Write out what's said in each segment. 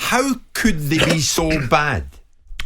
how could they be so bad?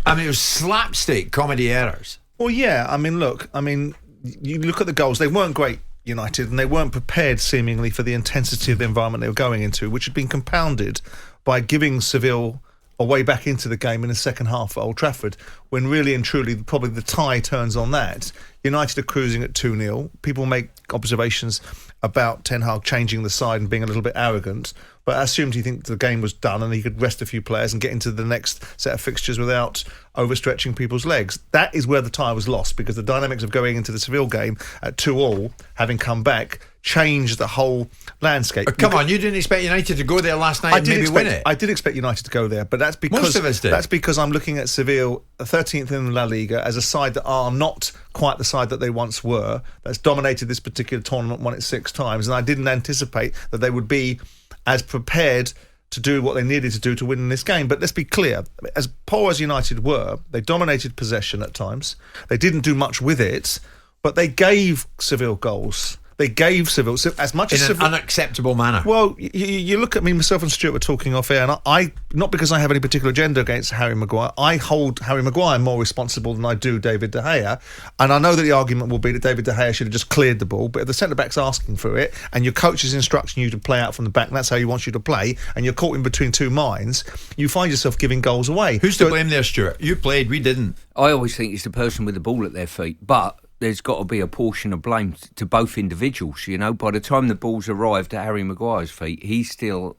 I mean, it was slapstick comedy errors. Well, yeah. I mean, look. I mean, you look at the goals. They weren't great, United, and they weren't prepared, seemingly, for the intensity of the environment they were going into, which had been compounded by giving Seville a way back into the game in the second half at Old Trafford, when really and truly probably the tie turns on that. United are cruising at 2-0. People make observations about Ten Hag changing the side and being a little bit arrogant, but I assumed he think the game was done and he could rest a few players and get into the next set of fixtures without overstretching people's legs. That is where the tie was lost, because the dynamics of going into the Seville game at 2-2, having come back, changed the whole landscape. Come on, you didn't expect United to go there last night and maybe win it? I did expect United to go there, but that's because most of us did. That's because I'm looking at Seville, 13th in La Liga, as a side that are not quite the side that they once were, that's dominated this particular tournament, won it 6 times, and I didn't anticipate that they would be as prepared to do what they needed to do to win in this game. But let's be clear, as poor as United were, they dominated possession at times. They didn't do much with it, but they gave Seville goals. They gave Seville as much as in an unacceptable manner. Well, you look at me, myself and Stuart were talking off air, and I not because I have any particular agenda against Harry Maguire, I hold Harry Maguire more responsible than I do David De Gea, and I know that the argument will be that David De Gea should have just cleared the ball, but if the centre-back's asking for it, and your coach is instructing you to play out from the back, and that's how he wants you to play, and you're caught in between two minds, you find yourself giving goals away. Who's to blame there, Stuart? You played, we didn't. I always think it's the person with the ball at their feet, but there's got to be a portion of blame to both individuals. You know, by the time the ball's arrived at Harry Maguire's feet, he's still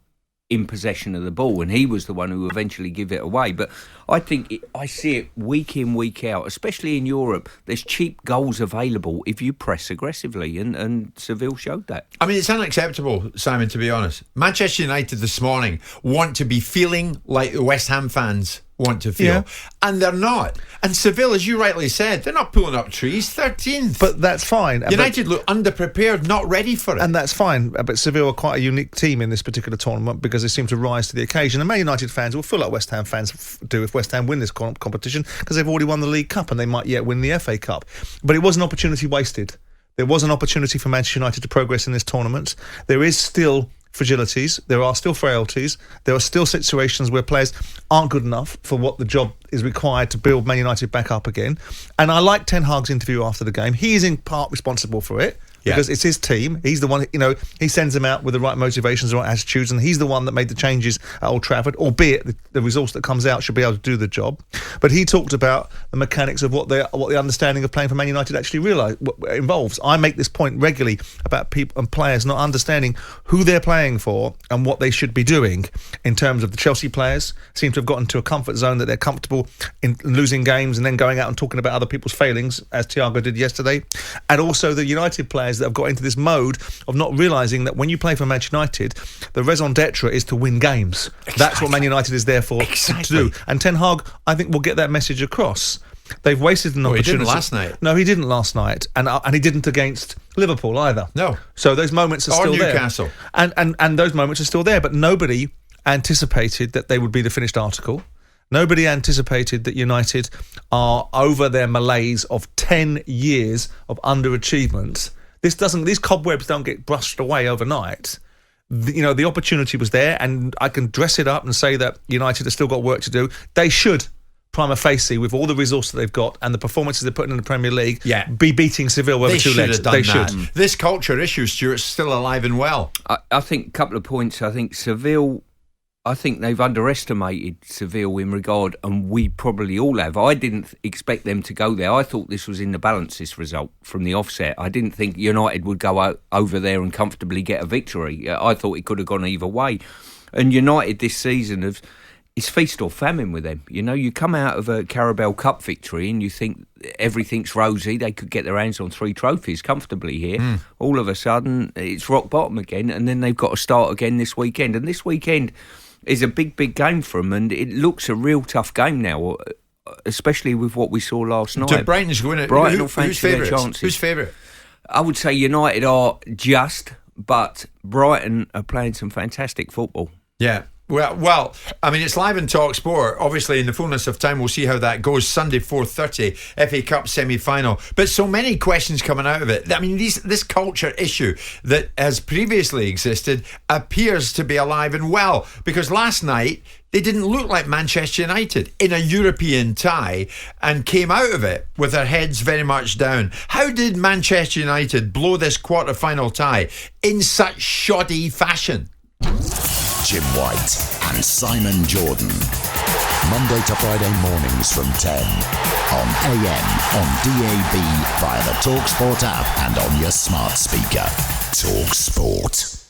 in possession of the ball, and he was the one who eventually give it away. But I think I see it week in, week out, especially in Europe. There's cheap goals available if you press aggressively, and Seville showed that. I mean, it's unacceptable, Simon, to be honest. Manchester United this morning want to be feeling like the West Ham fans want to feel, and they're not. And Seville, as you rightly said, they're not pulling up trees. 13th, but that's fine. United look underprepared, not ready for it, and that's fine. But Seville are quite a unique team in this particular tournament because they seem to rise to the occasion. And Man United fans will feel like West Ham fans do if West Ham win this competition, because they've already won the League Cup and they might yet win the FA Cup. But it was an opportunity wasted. There was an opportunity for Manchester United to progress in this tournament. There is still fragilities, there are still frailties, there are still situations where players aren't good enough for what the job is required to build Man United back up again. And I like Ten Hag's interview after the game. He is in part responsible for it, because it's his team. He's the one, he sends them out with the right motivations, the right attitudes, and he's the one that made the changes at Old Trafford, albeit the results that comes out should be able to do the job. But he talked about the mechanics of what the understanding of playing for Man United actually involves. I make this point regularly about people and players not understanding who they're playing for and what they should be doing. In terms of the Chelsea players, seem to have gotten to a comfort zone that they're comfortable in losing games and then going out and talking about other people's failings, as Thiago did yesterday. And also the United players that have got into this mode of not realising that when you play for Manchester United, the raison d'etre is to win games. Exactly. That's what Man United is there for to do. And Ten Hag, I think, will get that message across. They've wasted an opportunity. He didn't last night. No, he didn't last night, and he didn't against Liverpool either. No. So those moments are still there. Or Newcastle. And those moments are still there, but nobody anticipated that they would be the finished article. Nobody anticipated that United are over their malaise of 10 years of underachievement. These cobwebs don't get brushed away overnight. The opportunity was there, and I can dress it up and say that United have still got work to do. They should, prima facie, with all the resources that they've got and the performances they're putting in the Premier League, be beating Seville over two legs. They should. This culture issue, Stuart, is still alive and well. I think a couple of points. I think Seville, I think they've underestimated Seville in regard, and we probably all have. I didn't expect them to go there. I thought this was in the balance, this result, from the offset. I didn't think United would go over there and comfortably get a victory. I thought it could have gone either way. And United this season, it's feast or famine with them. You come out of a Carabao Cup victory and you think everything's rosy. They could get their hands on 3 trophies comfortably here. All of a sudden, it's rock bottom again, and then they've got to start again this weekend. And this weekend is a big, big game for them, and it looks a real tough game now, especially with what we saw last night. So Brighton's going to... Brighton will fancy their chances. Who's favourite? I would say United are just, but Brighton are playing some fantastic football. Yeah. Well, I mean, it's live in talkSPORT. Obviously, in the fullness of time, we'll see how that goes. Sunday, 4:30, FA Cup semi-final. But so many questions coming out of it. I mean, this culture issue that has previously existed appears to be alive and well. Because last night, They didn't look like Manchester United in a European tie and came out of it with their heads very much down. How did Manchester United blow this quarter-final tie in such shoddy fashion? Jim White and Simon Jordan. Monday to Friday mornings from 10 on AM, on DAB, via the talkSPORT app and on your smart speaker. talkSPORT.